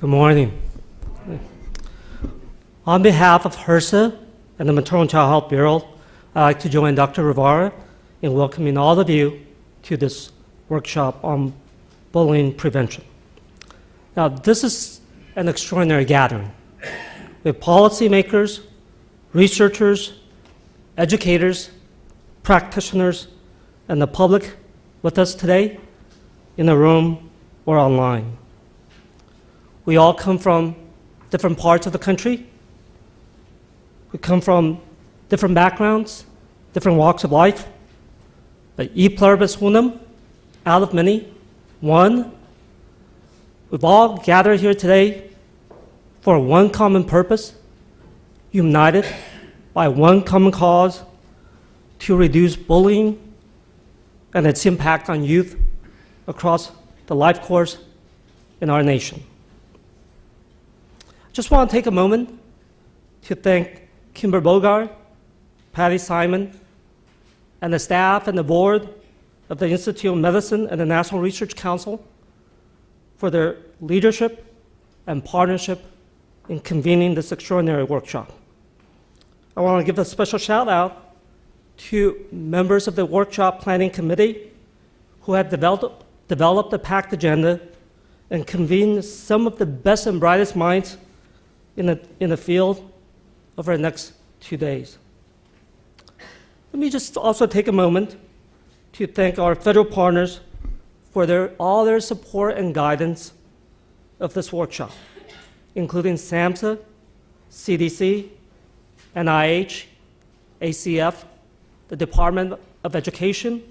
Good morning. On behalf of HRSA and the Maternal and Child Health Bureau, I'd like to join Dr. Rivera in welcoming all of you to this workshop on bullying prevention. Now, this is an extraordinary gathering with policymakers, researchers, educators, practitioners, and the public with us today in the room or online. We all come from different parts of the country. We come from different backgrounds, different walks of life. But e pluribus unum, out of many, one. We've all gathered here today for one common purpose, united by one common cause to reduce bullying and its impact on youth across the life course in our nation. Just want to take a moment to thank Kimber Bogard, Patty Simon, and the staff and the board of the Institute of Medicine and the National Research Council for their leadership and partnership in convening this extraordinary workshop. I want to give a special shout out to members of the workshop planning committee who have developed a packed agenda and convened some of the best and brightest minds in the field over the next 2 days. Let me just also take a moment to thank our federal partners for all their support and guidance of this workshop, including SAMHSA, CDC, NIH, ACF, the Department of Education,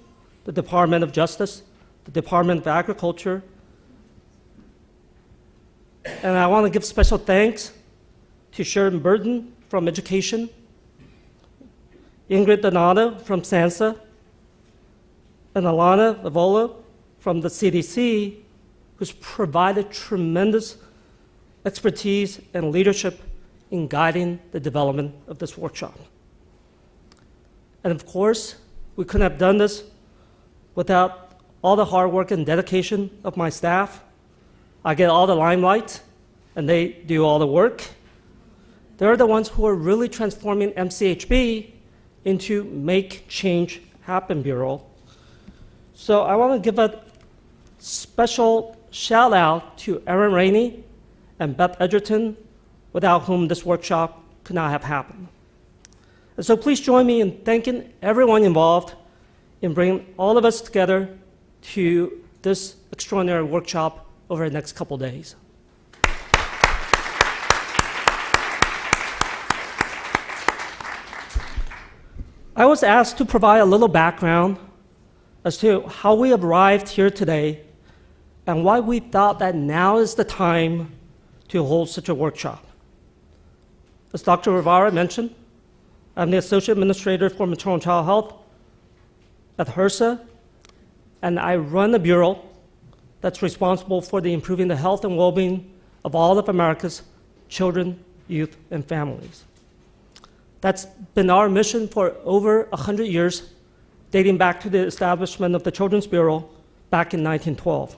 the Department of Justice, the Department of Agriculture. And I want to give special thanks to Sharon Burton from Education, Ingrid Donato from SAMHSA, and Alana Lavola from the CDC, who's provided tremendous expertise and leadership in guiding the development of this workshop. And of course, we couldn't have done this without all the hard work and dedication of my staff. I get all the limelight, and they do all the work. They're the ones who are really transforming MCHB into Make Change Happen Bureau. So I want to give a special shout out to Erin Rainey and Beth Edgerton, without whom this workshop could not have happened. And so please join me in thanking everyone involved in bringing all of us together to this extraordinary workshop over the next couple days. I was asked to provide a little background as to how we arrived here today and why we thought that now is the time to hold such a workshop. As Dr. Rivera mentioned, I'm the Associate Administrator for Maternal and Child Health at HRSA, and I run a bureau that's responsible for improving the health and well-being of all of America's children, youth, and families. That's been our mission for over 100 years, dating back to the establishment of the Children's Bureau back in 1912.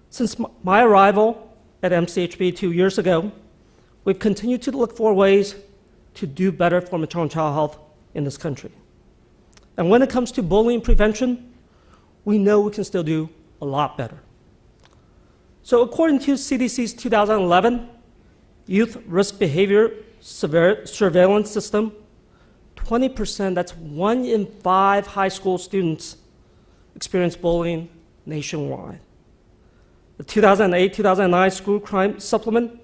Since my arrival at MCHB 2 years ago, we've continued to look for ways to do better for maternal and child health in this country. And when it comes to bullying prevention, we know we can still do a lot better. So according to CDC's 2011 Youth Risk Behavior Surveillance System, 20%, that's 1 in 5 high school students experience bullying nationwide. The 2008-2009 School Crime Supplement,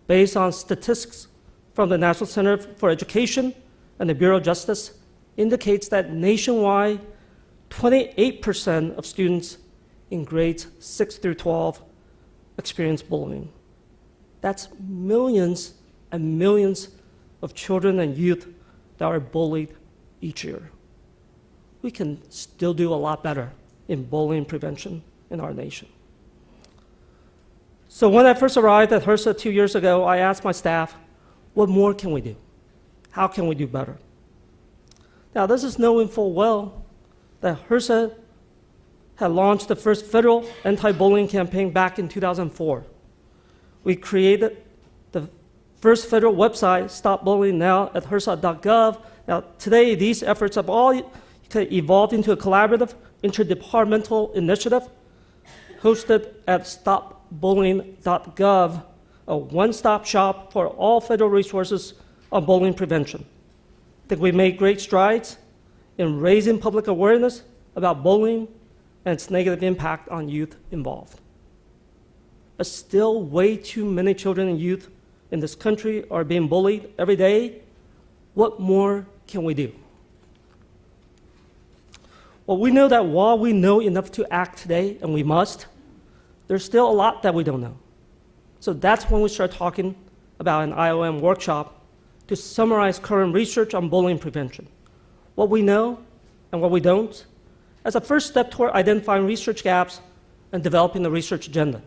based on statistics from the National Center for Education and the Bureau of Justice, indicates that nationwide, 28% of students in grades 6 through 12 experience bullying. That's millions and millions of children and youth that are bullied each year. We can still do a lot better in bullying prevention in our nation. So when I first arrived at HRSA 2 years ago, I asked my staff, what more can we do? How can we do better? Now, this is knowing full well that HRSA had launched the first federal anti-bullying campaign back in 2004. We created the first federal website, Stop Bullying Now, at HRSA.gov. Now, today, these efforts have all evolved into a collaborative, interdepartmental initiative hosted at stopbullying.gov, a one-stop shop for all federal resources on bullying prevention. I think we made great strides in raising public awareness about bullying and its negative impact on youth involved. But still, way too many children and youth in this country are being bullied every day. What more can we do? Well, we know that while we know enough to act today, and we must, there's still a lot that we don't know. So that's when we start talking about an IOM workshop to summarize current research on bullying prevention, what we know and what we don't, as a first step toward identifying research gaps and developing a research agenda,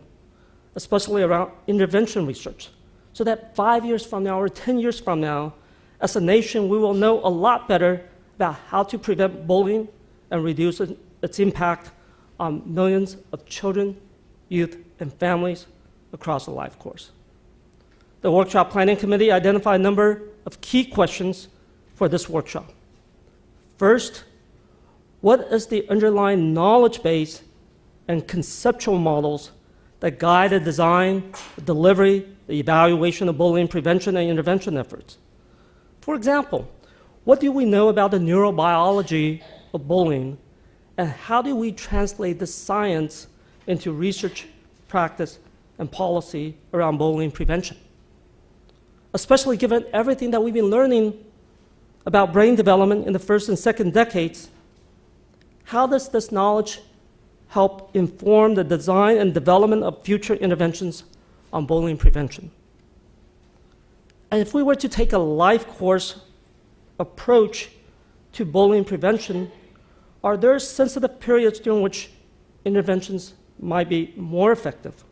especially around intervention research, so that 5 years from now or 10 years from now, as a nation, we will know a lot better about how to prevent bullying and reduce its impact on millions of children, youth, and families across the life course. The workshop planning committee identified a number of key questions for this workshop. First, what is the underlying knowledge base and conceptual models that guide the design, the delivery, the evaluation of bullying prevention and intervention efforts? For example, what do we know about the neurobiology of bullying, and how do we translate the science into research, practice, and policy around bullying prevention? Especially given everything that we've been learning about brain development in the first and second decades, how does this knowledge help inform the design and development of future interventions on bullying prevention? And if we were to take a life course approach to bullying prevention, are there sensitive periods during which interventions might be more effective?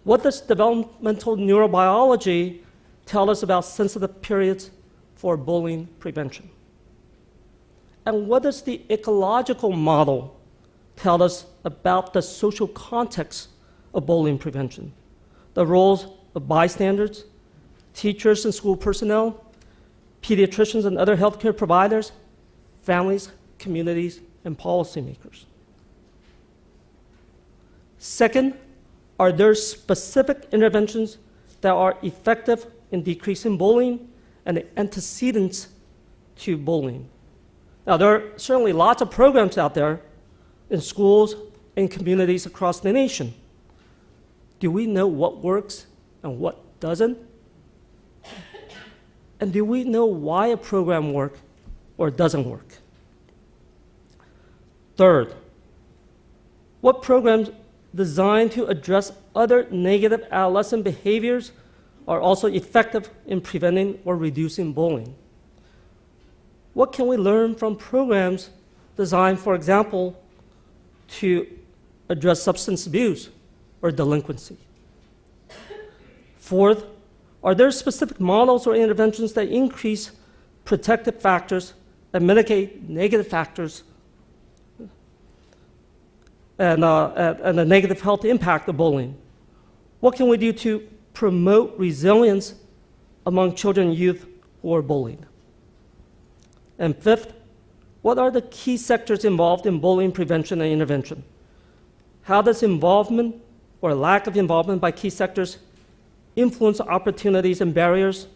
What does developmental neurobiology tell us about sensitive periods for bullying prevention? And what does the ecological model tell us about the social context of bullying prevention? The roles of bystanders, teachers and school personnel, pediatricians and other healthcare providers, families, communities, and policymakers. Second, are there specific interventions that are effective in decreasing bullying and the antecedents to bullying? Now, there are certainly lots of programs out there in schools and communities across the nation. Do we know what works and what doesn't? And do we know why a program works or doesn't work? Third, what programs designed to address other negative adolescent behaviors are also effective in preventing or reducing bullying? What can we learn from programs designed, for example, to address substance abuse or delinquency? Fourth, are there specific models or interventions that increase protective factors and mitigate negative factors and the negative health impact of bullying? What can we do to promote resilience among children and youth who are bullied? And fifth, what are the key sectors involved in bullying prevention and intervention? How does involvement or lack of involvement by key sectors influence opportunities and barriers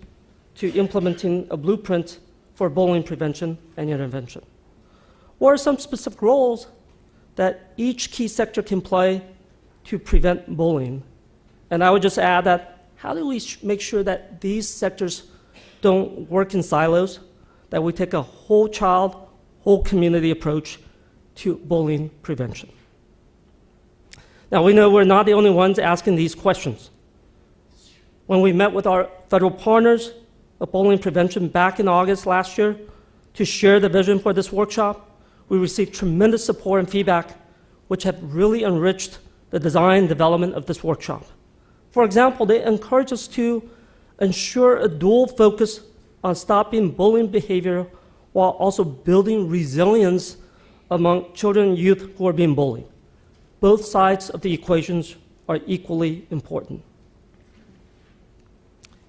to implementing a blueprint for bullying prevention and intervention? What are some specific roles that each key sector can play to prevent bullying? And I would just add that, how do we make sure that these sectors don't work in silos, that we take a whole child, whole community approach to bullying prevention? Now, we know we're not the only ones asking these questions. When we met with our federal partners of bullying prevention back in August last year to share the vision for this workshop, we received tremendous support and feedback, which have really enriched the design and development of this workshop. For example, they encourage us to ensure a dual focus on stopping bullying behavior while also building resilience among children and youth who are being bullied. Both sides of the equations are equally important.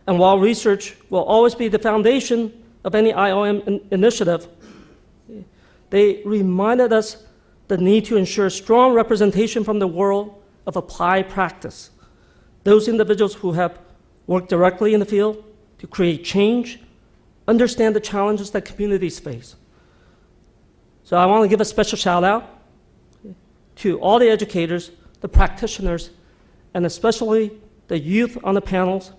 And while research will always be the foundation of any IOM initiative, they reminded us the need to ensure strong representation from the world of applied practice. Those individuals who have worked directly in the field to create change, understand the challenges that communities face. So I want to give a special shout out to all the educators, the practitioners, and especially the youth on the panels,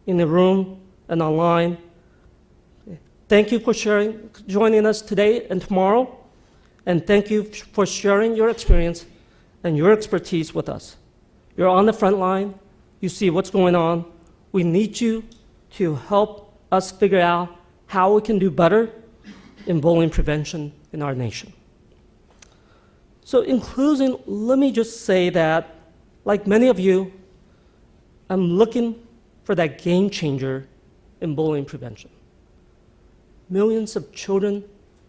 in the room and online. Thank you for joining us today and tomorrow, and thank you for sharing your experience and your expertise with us. You're on the front line, you see what's going on. We need you to help us figure out how we can do better in bullying prevention in our nation. So in closing, let me just say that, like many of you, I'm looking for that game changer in bullying prevention. Millions of children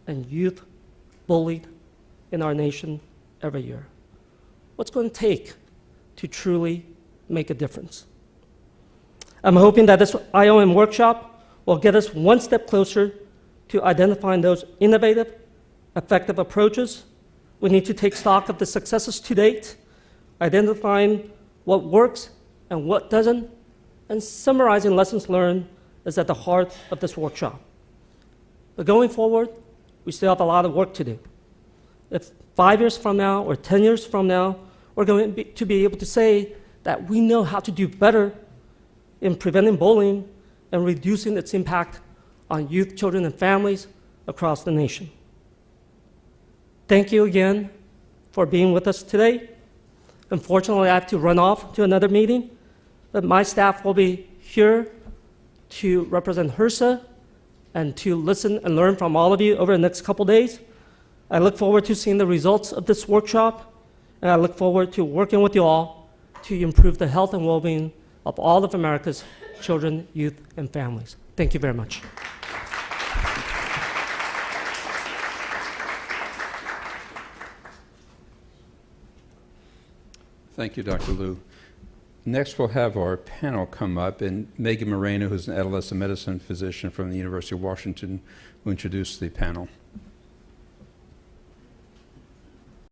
and youth bullied in our nation every year. What's going to take to truly make a difference? I'm hoping that this IOM workshop will get us one step closer to identifying those innovative, effective approaches. We need to take stock of the successes to date, identifying what works and what doesn't, and summarizing lessons learned is at the heart of this workshop. But going forward, we still have a lot of work to do. If 5 years from now or 10 years from now, we're going to be able to say that we know how to do better in preventing bullying and reducing its impact on youth, children, and families across the nation. Thank you again for being with us today. Unfortunately, I have to run off to another meeting, but my staff will be here to represent HRSA and to listen and learn from all of you over the next couple days. I look forward to seeing the results of this workshop, and I look forward to working with you all to improve the health and well-being of all of America's children, youth, and families. Thank you very much. Thank you, Dr. Liu. Next, we'll have our panel come up, and Megan Moreno, who's an adolescent medicine physician from the University of Washington, will introduce the panel.